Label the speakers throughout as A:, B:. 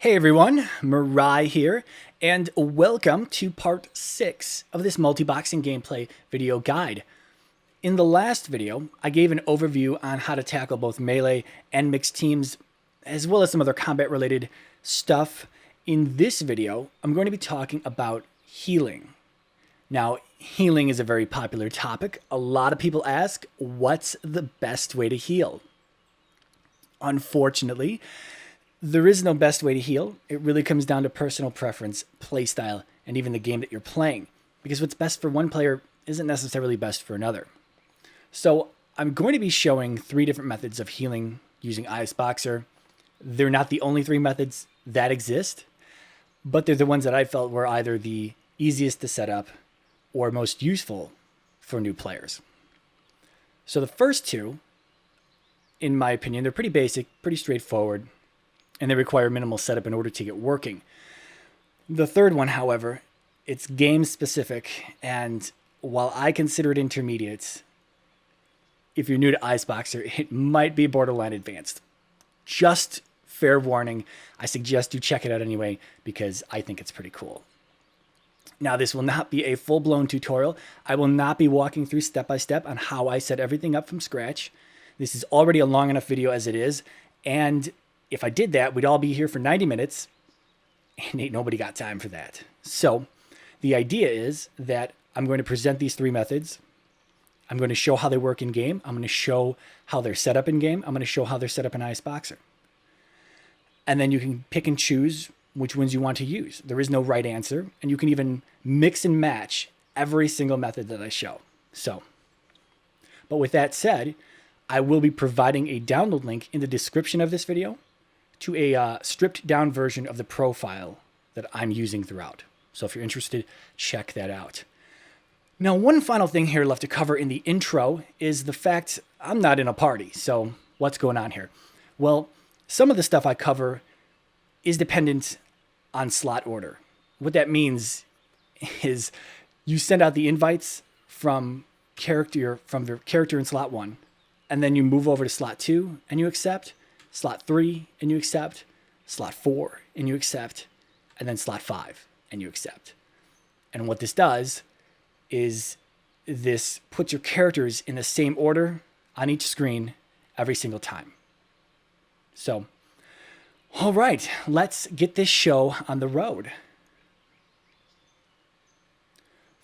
A: Hey everyone, Mirai here, and welcome to part 6 of this multiboxing gameplay video guide. In the last video, I gave an overview on how to tackle both melee and mixed teams, as well as some other combat-related stuff. In this video, I'm going to be talking about healing. Now, healing is a very popular topic. A lot of people ask, what's the best way to heal? Unfortunately, there is no best way to heal. It really comes down to personal preference, playstyle, and even the game that you're playing. Because what's best for one player isn't necessarily best for another. So I'm going to be showing 3 different methods of healing using ISBoxer. They're not the only 3 methods that exist, but they're the ones that I felt were either the easiest to set up or most useful for new players. So the first 2, in my opinion, they're pretty basic, pretty straightforward, and they require minimal setup in order to get working. The third one, however, it's game specific, and while I consider it intermediate, if you're new to ISBoxer, it might be borderline advanced. Just fair warning, I suggest you check it out anyway because I think it's pretty cool. Now, this will not be a full-blown tutorial. I will not be walking through step-by-step on how I set everything up from scratch. This is already a long enough video as it is, and if I did that, we'd all be here for 90 minutes, and ain't nobody got time for that. So the idea is that I'm going to present these 3 methods. I'm going to show how they work in game. I'm going to show how they're set up in game. I'm going to show how they're set up in ISBoxer. And then you can pick and choose which ones you want to use. There is no right answer, and you can even mix and match every single method that I show. But with that said, I will be providing a download link in the description of this video to a stripped down version of the profile that I'm using throughout. So if you're interested, check that out. Now, one final thing here left to cover in the intro is the fact I'm not in a party. So what's going on here? Well, some of the stuff I cover is dependent on slot order. What that means is you send out the invites from the character in slot 1, and then you move over to slot 2 and you accept, slot 3 and you accept, slot 4 and you accept, and then slot 5 and you accept. And what this does is this puts your characters in the same order on each screen every single time. So, all right, let's get this show on the road.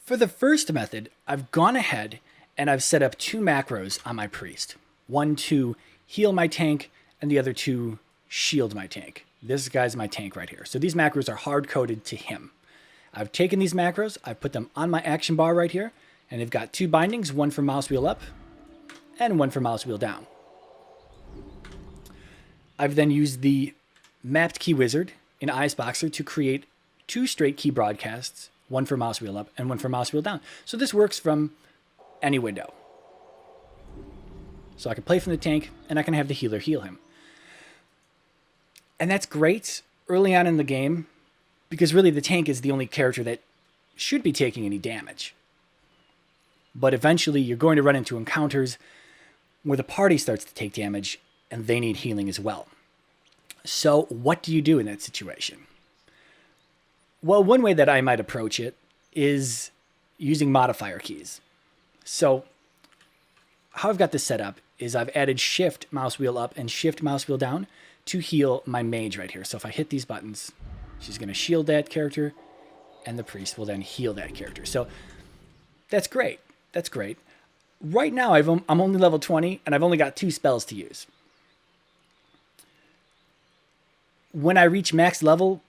A: For the first method, I've gone ahead and I've set up 2 macros on my priest. One to heal my tank, and the other to shield my tank. This guy's my tank right here. So these macros are hard-coded to him. I've taken these macros, I've put them on my action bar right here, and they've got 2 bindings, one for mouse wheel up and one for mouse wheel down. I've then used the mapped key wizard in ISBoxer to create 2 straight key broadcasts, one for mouse wheel up and one for mouse wheel down. So this works from any window. So I can play from the tank, and I can have the healer heal him. And that's great early on in the game, because really the tank is the only character that should be taking any damage. But eventually you're going to run into encounters where the party starts to take damage, and they need healing as well. So what do you do in that situation? Well, one way that I might approach it is using modifier keys. So how I've got this set up is I've added shift mouse wheel up and shift mouse wheel down to heal my mage right here. So if I hit these buttons, she's going to shield that character, and the priest will then heal that character. So that's great. That's great. Right now, I'm only level 20, and I've only got 2 spells to use. When I reach max level,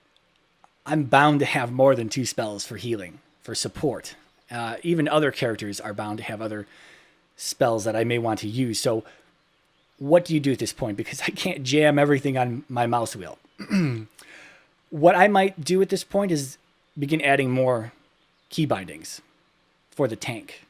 A: I'm bound to have more than 2 spells for healing, for support. Even other characters are bound to have other spells that I may want to use. So what do you do at this point? Because I can't jam everything on my mouse wheel. What I might do at this point is begin adding more key bindings for the tank.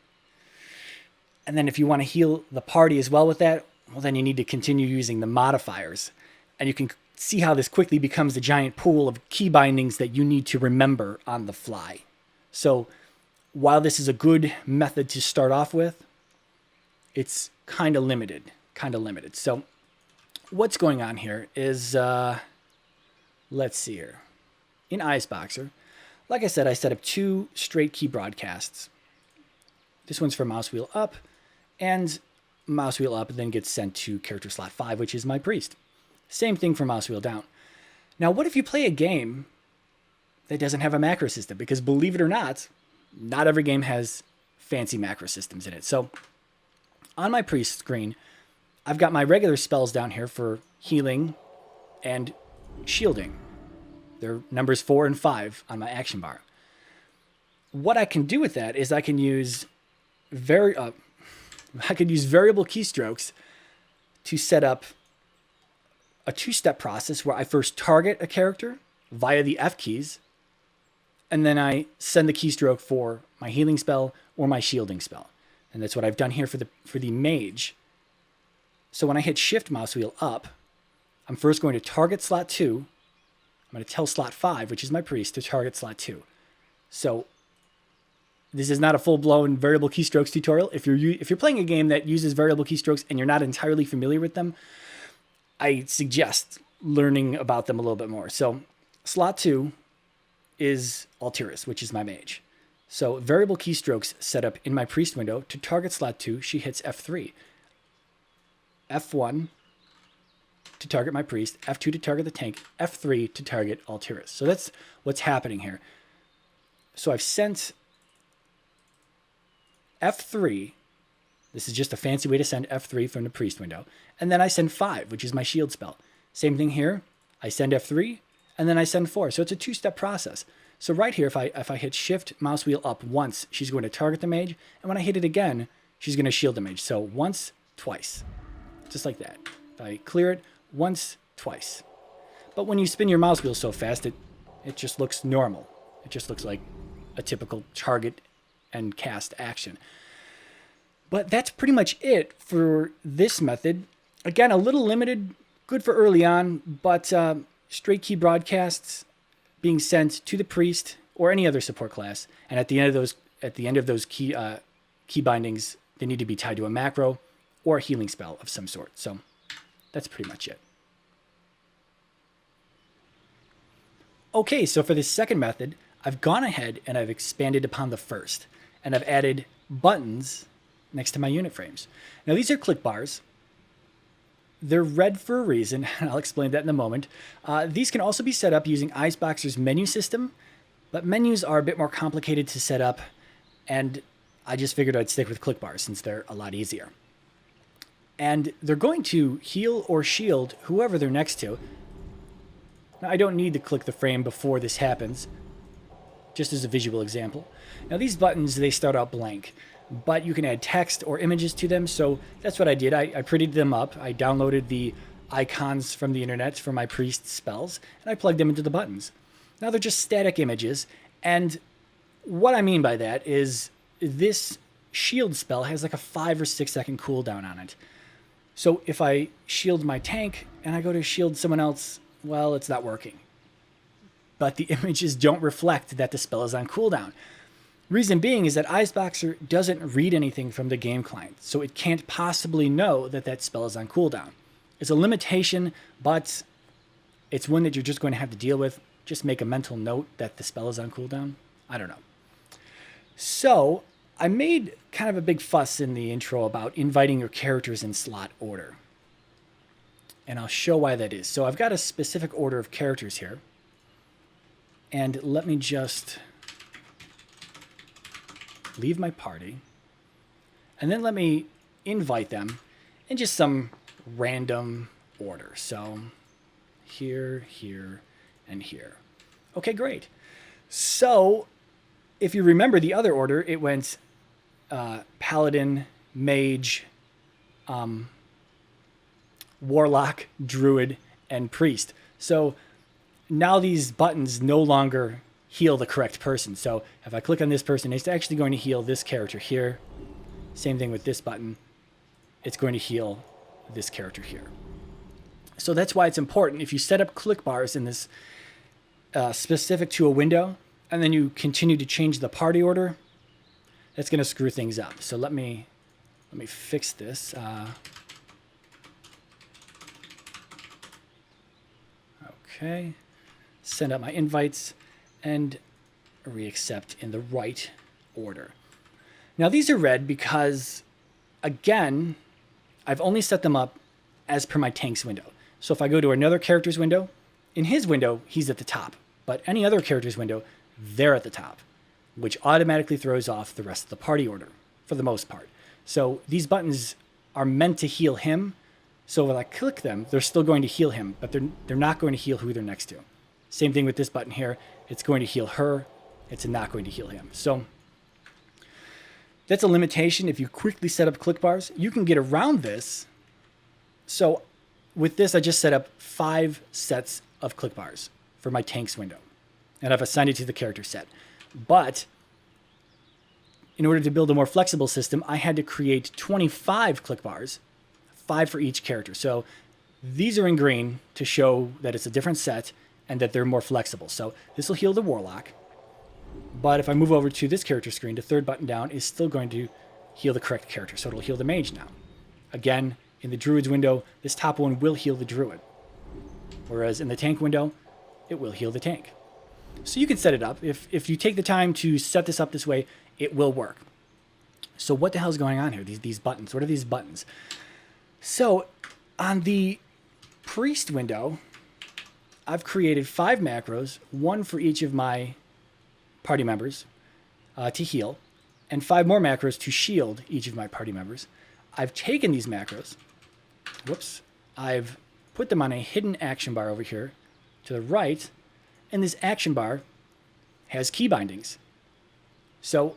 A: And then if you want to heal the party as well with that, well, then you need to continue using the modifiers. And you can see how this quickly becomes a giant pool of key bindings that you need to remember on the fly. So while this is a good method to start off with, it's kind of limited. So what's going on here is let's see here. In ISBoxer, like I said, I set up 2 straight key broadcasts. This one's for mouse wheel up, and mouse wheel up then gets sent to character slot 5, which is my priest. Same thing for mouse wheel down. Now, what if you play a game that doesn't have a macro system? Because believe it or not every game has fancy macro systems in it. So on my priest screen, I've got my regular spells down here for healing and shielding. They're numbers 4 and 5 on my action bar. What I can do with that is I can use variable keystrokes to set up a 2-step process where I first target a character via the F keys, and then I send the keystroke for my healing spell or my shielding spell. And that's what I've done here for the mage. So when I hit shift mouse wheel up, I'm first going to target slot 2. I'm going to tell slot 5, which is my priest, to target slot 2. So this is not a full-blown variable keystrokes tutorial. If you're playing a game that uses variable keystrokes and you're not entirely familiar with them, I suggest learning about them a little bit more. So slot 2 is Altiris, which is my mage. So variable keystrokes set up in my priest window to target slot 2, she hits F3. F1 to target my priest, F2 to target the tank, F3 to target Altiris. So that's what's happening here. So I've sent F3. This is just a fancy way to send F3 from the priest window. And then I send 5, which is my shield spell. Same thing here. I send F3, and then I send 4. So it's a 2-step process. So right here, if I hit shift mouse wheel up once, she's going to target the mage. And when I hit it again, she's going to shield the mage. So once, twice. Just like that. If I clear it, once, twice. But when you spin your mouse wheel so fast, it just looks normal. It just looks like a typical target and cast action. But that's pretty much it for this method. Again, a little limited, good for early on, but straight key broadcasts being sent to the priest or any other support class. And at the end of those key bindings, they need to be tied to a macro or a healing spell of some sort. So that's pretty much it. Okay, so for this second method, I've gone ahead and I've expanded upon the first, and I've added buttons next to my unit frames. Now these are click bars. They're red for a reason, and I'll explain that in a moment. These can also be set up using ISBoxer's menu system, but menus are a bit more complicated to set up, and I just figured I'd stick with click bars since they're a lot easier. And they're going to heal or shield whoever they're next to. Now, I don't need to click the frame before this happens, just as a visual example. Now these buttons, they start out blank, but you can add text or images to them, so that's what I did. I prettied them up. I downloaded the icons from the internet for my priest spells, and I plugged them into the buttons. Now they're just static images, and what I mean by that is this shield spell has like a 5 or 6 second cooldown on it. So if I shield my tank and I go to shield someone else, well, it's not working. But the images don't reflect that the spell is on cooldown. Reason being is that ISBoxer doesn't read anything from the game client, so it can't possibly know that that spell is on cooldown. It's a limitation, but it's one that you're just going to have to deal with. Just make a mental note that the spell is on cooldown. I don't know. So I made kind of a big fuss in the intro about inviting your characters in slot order. And I'll show why that is. So I've got a specific order of characters here. And let me just leave my party. And then let me invite them in just some random order. So here, here, and here. Okay, great. So if you remember the other order, it went Paladin, Mage, Warlock, Druid, and Priest. So now these buttons no longer heal the correct person. So if I click on this person, it's actually going to heal this character here. Same thing with this button. It's going to heal this character here. So that's why it's important. If you set up click bars in this specific to a window, and then you continue to change the party order, that's going to screw things up. So let me fix this. Okay. send out my invites, and reaccept in the right order. Now these are red because, again, I've only set them up as per my tank's window. So if I go to another character's window, in his window, he's at the top. But any other character's window, they're at the top, which automatically throws off the rest of the party order for the most part. So these buttons are meant to heal him. So when I click them, they're still going to heal him, but they're not going to heal who they're next to. Same thing with this button here. It's going to heal her. It's not going to heal him. So that's a limitation. If you quickly set up click bars, you can get around this. So with this, I just set up 5 sets of click bars for my tanks window, and I've assigned it to the character set. But in order to build a more flexible system, I had to create 25 click bars, 5 for each character. So these are in green to show that it's a different set and that they're more flexible. So this will heal the Warlock. But if I move over to this character screen, the third button down is still going to heal the correct character. So it'll heal the Mage now. Again, in the Druid's window, this top one will heal the Druid. Whereas in the tank window, it will heal the tank. So you can set it up. If you take the time to set this up this way, it will work. So what the hell is going on here? These buttons. What are these buttons? So on the Priest window, I've created 5 macros, 1 for each of my party members to heal, and 5 more macros to shield each of my party members. I've taken these macros, I've put them on a hidden action bar over here to the right, and this action bar has key bindings. So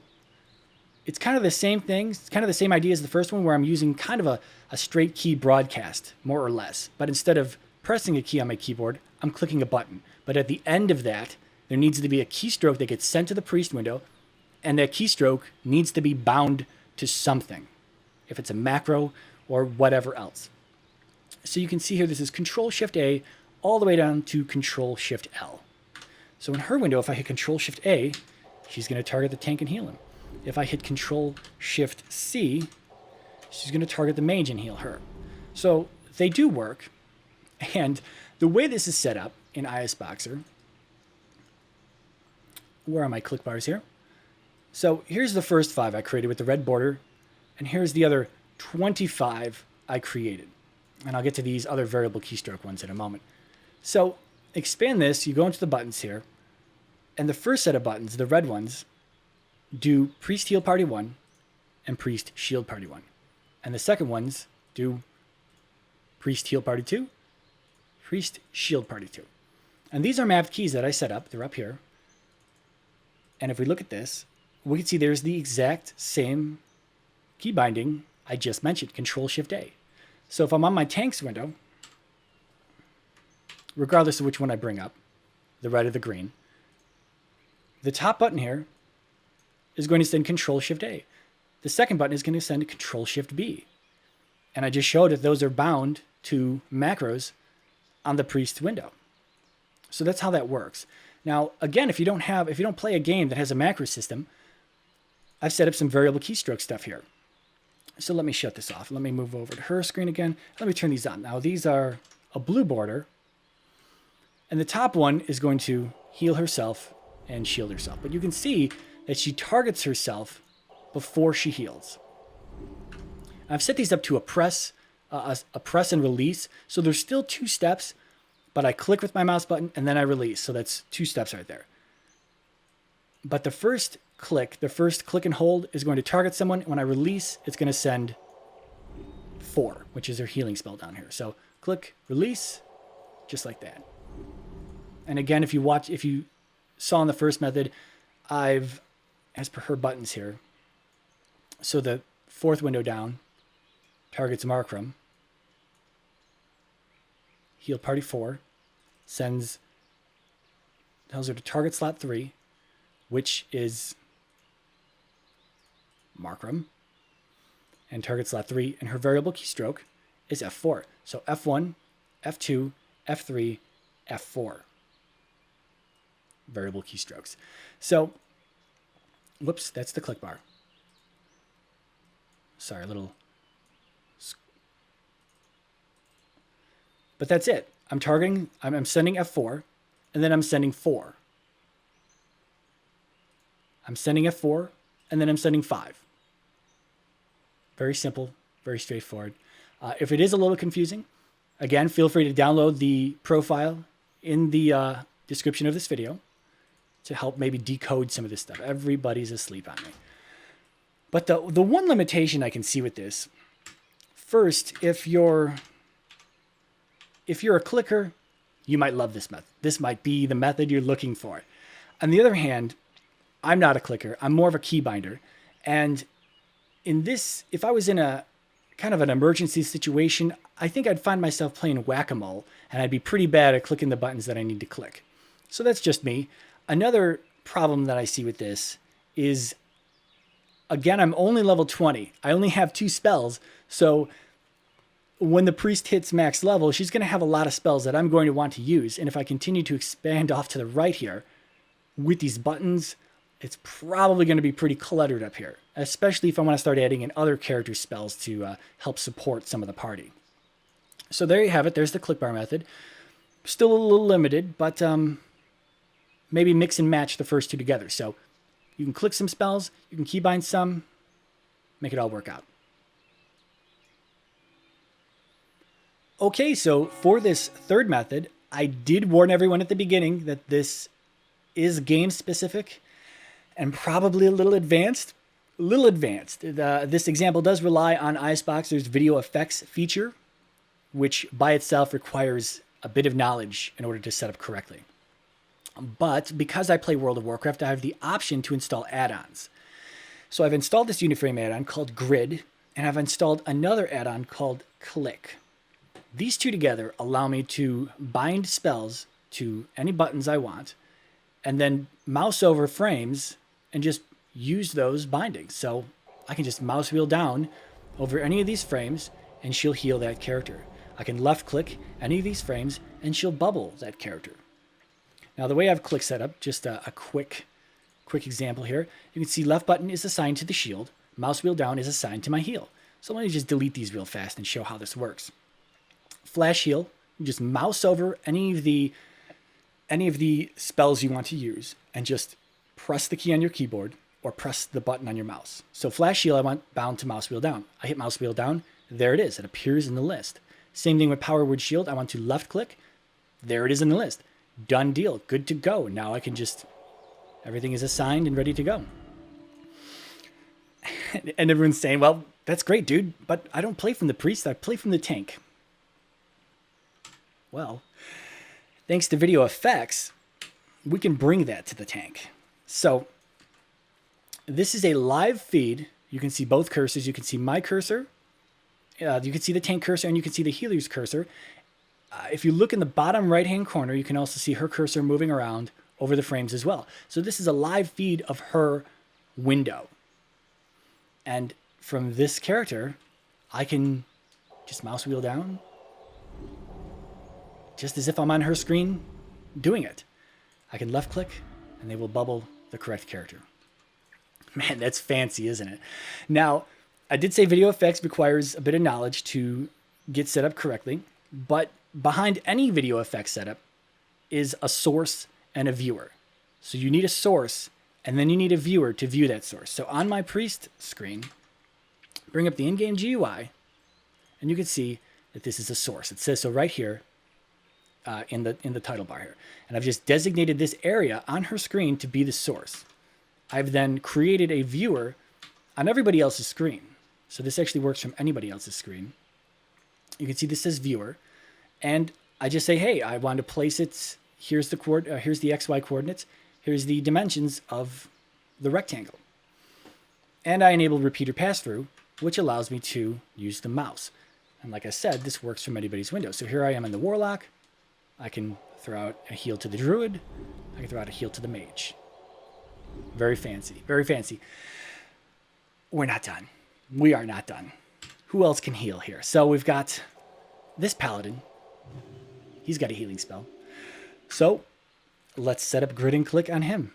A: it's kind of the same thing. It's kind of the same idea as the first one, where I'm using kind of a straight key broadcast, more or less. But instead of pressing a key on my keyboard, I'm clicking a button. But at the end of that, there needs to be a keystroke that gets sent to the Priest window, and that keystroke needs to be bound to something, if it's a macro or whatever else. So you can see here, this is Control-Shift-A all the way down to Control-Shift-L. So in her window, if I hit Control-Shift-A, she's going to target the tank and heal him. If I hit Control-Shift-C, she's going to target the Mage and heal her. So they do work. And the way this is set up in ISBoxer, where are my click bars here? So here's the first 5 I created with the red border, and here's the other 25 I created. And I'll get to these other variable keystroke ones in a moment. So expand this, you go into the buttons here, and the first set of buttons, the red ones, do Priest Heal Party 1 and Priest Shield Party 1. And the second ones do Priest Heal Party 2, Priest Shield Party 2. And these are mapped keys that I set up. They're up here. And if we look at this, we can see there's the exact same key binding I just mentioned, Control-Shift-A. So if I'm on my tanks window, regardless of which one I bring up, the red or the green, the top button here is going to send Control-Shift-A. The second button is going to send Control-Shift-B. And I just showed that those are bound to macros on the Priest window. So that's how that works. Now, again, if you don't play a game that has a macro system, I've set up some variable keystroke stuff here. So let me shut this off. Let me move over to her screen again. Let me turn these on. Now, these are a blue border, and the top one is going to heal herself and shield herself. But you can see that she targets herself before she heals. I've set these up to a press and release. So there's still 2 steps, but I click with my mouse button and then I release. So that's 2 steps right there. But the first click and hold is going to target someone. When I release, it's going to send 4, which is her healing spell down here. So click, release, just like that. And again, if you saw in the first method, I've, as per her buttons here, so the 4th window down targets Markram, heal party 4, tells her to target slot 3, which is Markram, and target slot 3, and her variable keystroke is F4. So F1, F2, F3, F4. Variable keystrokes. So, whoops, that's the click bar. Sorry, a little. But that's it. I'm sending F4, and then I'm sending 4. I'm sending F4, and then I'm sending 5. Very simple, very straightforward. If it is a little confusing, again, feel free to download the profile in the description of this video to help maybe decode some of this stuff. Everybody's asleep on me. But the one limitation I can see with this, first, if you're a clicker, you might love this method. This might be the method you're looking for. On the other hand, I'm not a clicker. I'm more of a keybinder. And in this, if I was in a kind of an emergency situation, I think I'd find myself playing whack-a-mole, and I'd be pretty bad at clicking the buttons that I need to click. So that's just me. Another problem that I see with this is, again, I'm only level 20. I only have 2 spells. So when the priest hits max level, she's going to have a lot of spells that I'm going to want to use. And if I continue to expand off to the right here with these buttons, it's probably going to be pretty cluttered up here, especially if I want to start adding in other character spells to help support some of the party. So there you have it. There's the click bar method. Still a little limited, but maybe mix and match the first 2 together. So you can click some spells, you can keybind some, make it all work out. Okay, so for this third method, I did warn everyone at the beginning that this is game specific and probably a little advanced. This example does rely on ISBoxer's video effects feature, which by itself requires a bit of knowledge in order to set up correctly. But because I play World of Warcraft, I have the option to install add-ons. So I've installed this Uniframe add-on called Grid, and I've installed another add-on called Clique. These 2 together allow me to bind spells to any buttons I want, and then mouse over frames and just use those bindings. So I can just mouse wheel down over any of these frames, and she'll heal that character. I can left click any of these frames, and she'll bubble that character. Now, the way I've Clique set up, just a quick example here. You can see left button is assigned to the shield. Mouse wheel down is assigned to my heal. So let me just delete these real fast and show how this works. Flash heal, you just mouse over any of the spells you want to use and just press the key on your keyboard or press the button on your mouse. So flash heal, I want bound to mouse wheel down. I hit mouse wheel down, there it is. It appears in the list. Same thing with power word shield. I want to left click. There it is in the list. Done deal. Good to go. Now I can just, everything is assigned and ready to go. And everyone's saying, well, that's great, dude, but I don't play from the priest. I play from the tank. Well, thanks to video effects, we can bring that to the tank. So this is a live feed. You can see both cursors. You can see my cursor. You can see the tank cursor, and you can see the healer's cursor. If you look in the bottom right-hand corner, you can also see her cursor moving around over the frames as well. So this is a live feed of her window. And from this character, I can just mouse wheel down, just as if I'm on her screen doing it. I can left click, and they will bubble the correct character. Man, that's fancy, isn't it? Now, I did say video effects requires a bit of knowledge to get set up correctly, but behind any video effects setup is a source and a viewer. So you need a source, and then you need a viewer to view that source. So on my priest screen, bring up the in-game GUI, and you can see that this is a source. It says so right here in the title bar here. And I've just designated this area on her screen to be the source. I've then created a viewer on everybody else's screen. So this actually works from anybody else's screen. You can see this says viewer, and I just say, hey, I want to place it. Here's the here's the XY coordinates. Here's the dimensions of the rectangle. And I enable repeater pass-through, which allows me to use the mouse. And like I said, this works from anybody's window. So here I am in the Warlock. I can throw out a heal to the Druid. I can throw out a heal to the Mage. Very fancy, very fancy. We're not done. We are not done. Who else can heal here? So we've got this Paladin. He's got a healing spell. So let's set up Grid and Clique on him.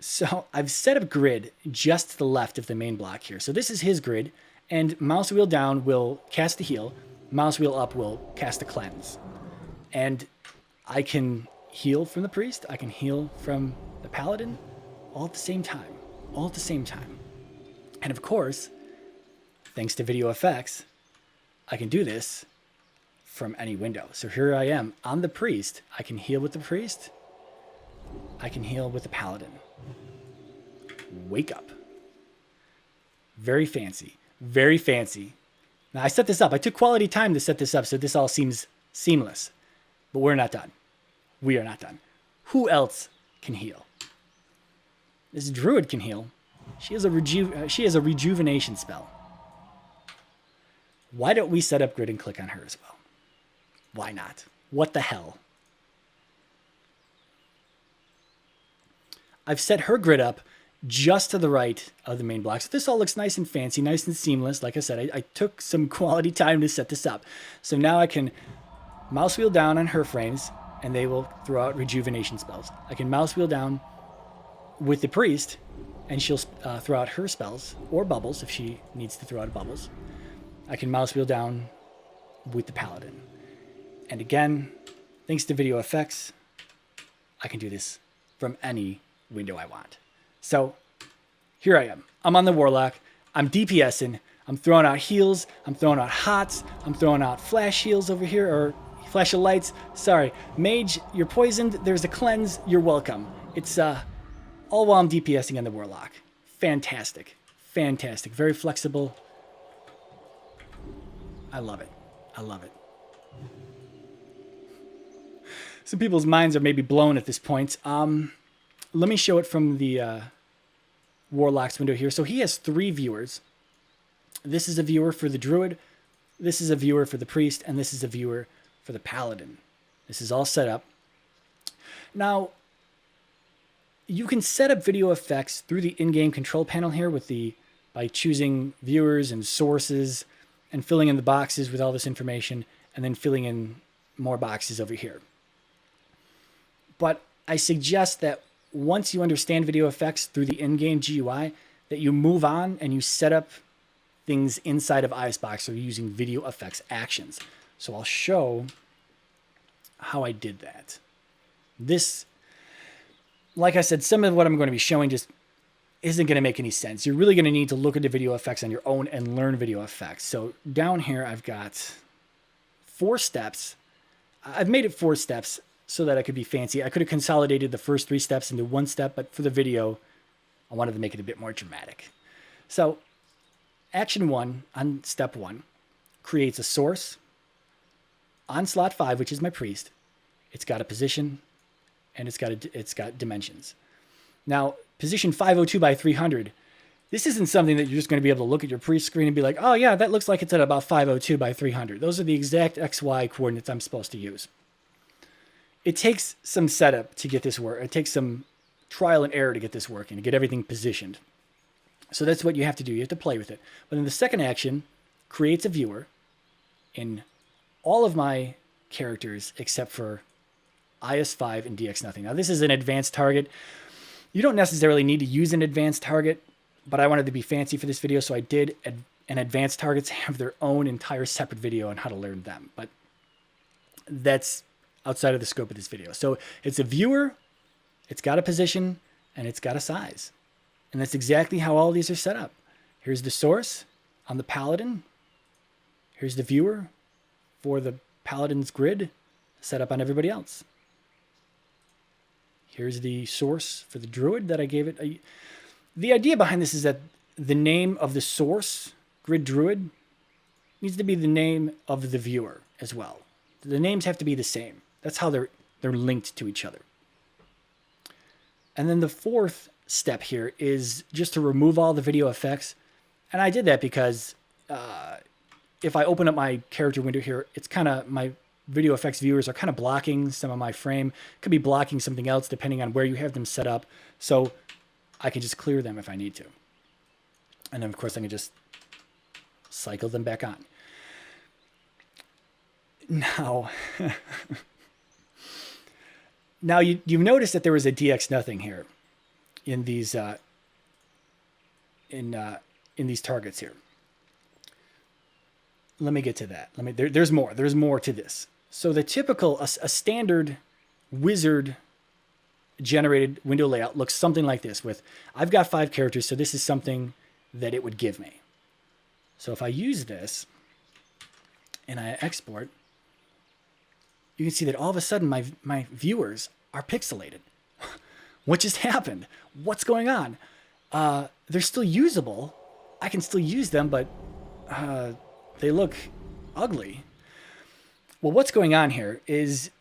A: So I've set up Grid just to the left of the main block here. So this is his grid, And mouse wheel down will cast the heal. Mouse wheel up will cast the cleanse. And I can heal from the priest. I can heal from the paladin all at the same time. All at the same time. And of course, thanks to video effects, I can do this from any window. So here I am on the priest. I can heal with the priest. I can heal with the paladin. Wake up. Very fancy. Very fancy. Now I set this up. I took quality time to set this up so this all seems seamless. But we're not done. We are not done. Who else can heal? This druid can heal. She has a rejuvenation spell. Why don't we set up grid and click on her as well? Why not? What the hell? I've set her grid up just to the right of the main block. So this all looks nice and fancy, nice and seamless. Like I said, I took some quality time to set this up. So now I can mouse wheel down on her frames and they will throw out rejuvenation spells. I can mouse wheel down with the priest and she'll throw out her spells or bubbles if she needs to throw out bubbles. I can mouse wheel down with the paladin. And again, thanks to video effects, I can do this from any window I want. So here I am. I'm on the warlock. I'm DPSing. I'm throwing out heals. I'm throwing out hots. I'm throwing out flash heals over here, or flash of lights. Sorry. Mage, you're poisoned. There's a cleanse. You're welcome. It's all while I'm DPSing on the warlock. Fantastic. Fantastic. Very flexible. I love it. I love it. Some people's minds are maybe blown at this point. Let me show it from the Warlock's window here. So he has 3 viewers. This is a viewer for the druid. This is a viewer for the priest. And this is a viewer for the paladin. This is all set up. Now, you can set up video effects through the in-game control panel here by choosing viewers and sources and filling in the boxes with all this information and then filling in more boxes over here. But I suggest that once you understand video effects through the in-game GUI, that you move on and you set up things inside of ISBoxer using video effects actions. So I'll show how I did that. This, like I said, some of what I'm going to be showing just isn't going to make any sense. You're really going to need to look at the video effects on your own and learn video effects. So down here, I've got 4 steps. I've made it 4 steps so that I could be fancy. I could have consolidated the first 3 steps into 1 step, but for the video, I wanted to make it a bit more dramatic. So action 1 on step 1 creates a source on slot 5, which is my priest. It's got a position and it's got dimensions. Now, position 502 by 300, this isn't something that you're just going to be able to look at your priest screen and be like, oh yeah, that looks like it's at about 502 by 300. Those are the exact XY coordinates I'm supposed to use. It takes some setup to get this work. It takes some trial and error to get this working, to get everything positioned. So that's what you have to do. You have to play with it. But then the second action creates a viewer in all of my characters except for IS5 and DX nothing. Now this is an advanced target. You don't necessarily need to use an advanced target, but I wanted to be fancy for this video, so I did. And advanced targets have their own entire separate video on how to learn them. But that's outside of the scope of this video. So it's a viewer, it's got a position, and it's got a size. And that's exactly how all these are set up. Here's the source on the paladin. Here's the viewer for the paladin's grid set up on everybody else. Here's the source for the druid that I gave it. The idea behind this is that the name of the source, grid druid, needs to be the name of the viewer as well. The names have to be the same. That's how they're linked to each other. And then the 4th step here is just to remove all the video effects. And I did that because if I open up my character window here, it's kind of, my video effects viewers are kind of blocking some of my frame. Could be blocking something else depending on where you have them set up. So I can just clear them if I need to. And then of course I can just cycle them back on. Now, now you've noticed that there was a DX nothing here in these targets here. let me get to that. There's more. There's more to this. So the typical, a standard wizard generated window layout looks something like this with, I've got 5 characters, so this is something that it would give me. So if I use this and I export, you can see that all of a sudden my viewers are pixelated. What just happened? What's going on? They're still usable. I can still use them, but they look ugly. Well, what's going on here is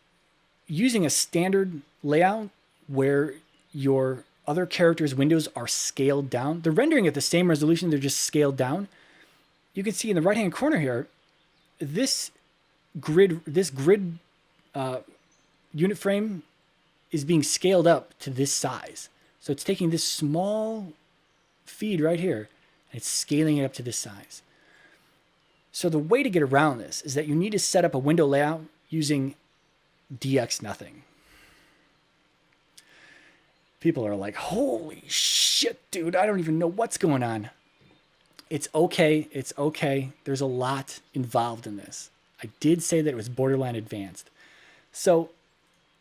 A: using a standard layout where your other characters' windows are scaled down. They're rendering at the same resolution, they're just scaled down. You can see in the right-hand corner here, this grid unit frame is being scaled up to this size. So it's taking this small feed right here, and it's scaling it up to this size. So the way to get around this is that you need to set up a window layout using DX nothing. People are like, holy shit, dude, I don't even know what's going on. It's okay. It's okay. There's a lot involved in this. I did say that it was borderline advanced. So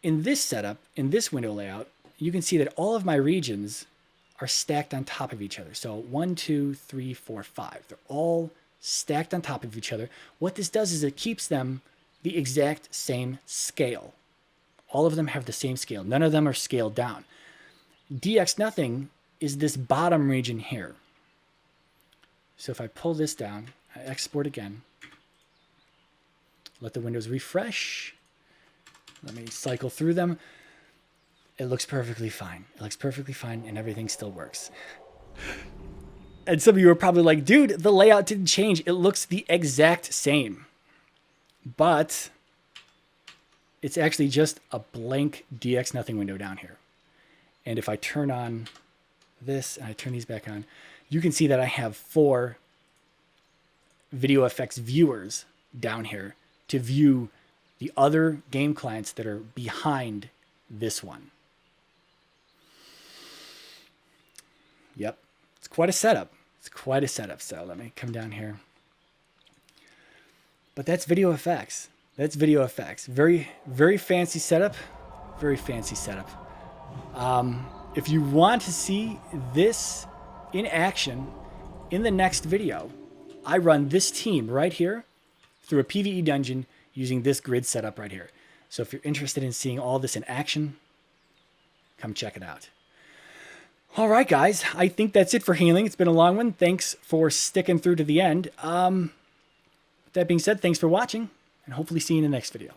A: in this setup, in this window layout, you can see that all of my regions are stacked on top of each other. So 1, 2, 3, 4, 5. They're all stacked on top of each other. What this does is it keeps them the exact same scale. All of them have the same scale. None of them are scaled down. DX nothing is this bottom region here. So if I pull this down, I export again, let the windows refresh, let me cycle through them. It looks perfectly fine. It looks perfectly fine and everything still works. And some of you are probably like, dude, the layout didn't change. It looks the exact same. But it's actually just a blank DX nothing window down here. And if I turn on this and I turn these back on, you can see that I have 4 video effects viewers down here to view the other game clients that are behind this one. Yep, it's quite a setup. It's quite a setup. So let me come down here. But that's video effects. That's video effects. Very, very fancy setup. Very fancy setup. If you want to see this in action in the next video, I run this team right here through a PvE dungeon using this grid setup right here. So if you're interested in seeing all this in action, come check it out. All right, guys, I think that's it for healing. It's been a long one. Thanks for sticking through to the end. With that being said, thanks for watching, and hopefully see you in the next video.